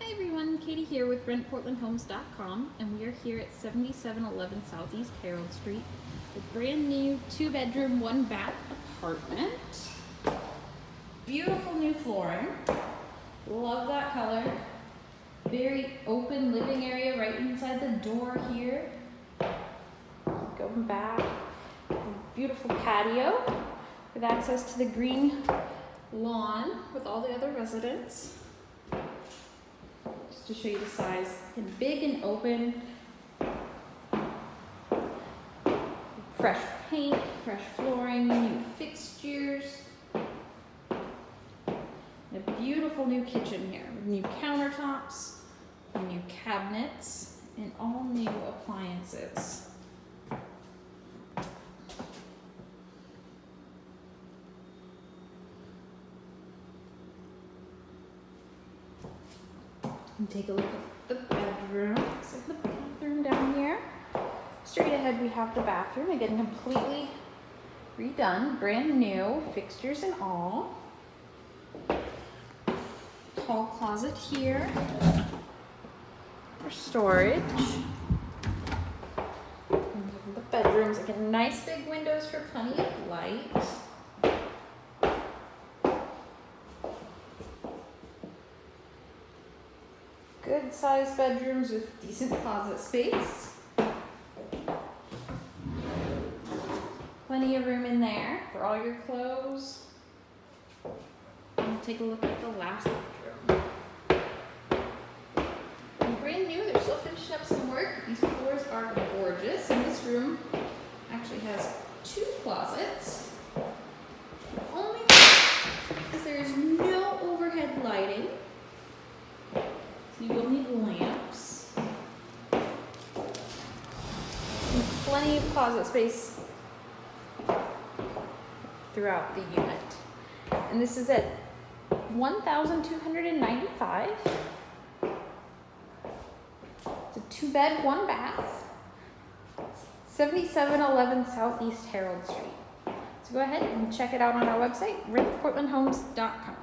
Hi everyone, Katie here with rentportlandhomes.com, and we are here at 7711 Southeast Harold Street, a brand new 2-bedroom, 1-bath apartment. Beautiful new flooring. Love that color. Very open living area right inside the door here. Going back. Beautiful patio with access to the green lawn with all the other residents. Just to show you the size, and big and open. Fresh paint, fresh flooring, new fixtures. And a beautiful new kitchen here with new countertops, new cabinets, and all new appliances. And take a look at the bedroom. Looks like the bathroom down here. Straight ahead we have the bathroom, again completely redone, brand new, fixtures and all. Tall closet here for storage. And the bedrooms, again nice big windows for plenty of light. Good sized bedrooms with decent closet space. Plenty of room in there for all your clothes. And take a look at the last bedroom. And brand new, they're still finishing up some work. These floors are gorgeous. And this room actually has 2 closets. The only thing is there is no overhead lighting. So you will need lamps. And plenty of closet space throughout the unit. And this is at $1,295. It's a 2-bed, 1-bath. 7711 Southeast Harold Street. So go ahead and check it out on our website, rentportlandhomes.com.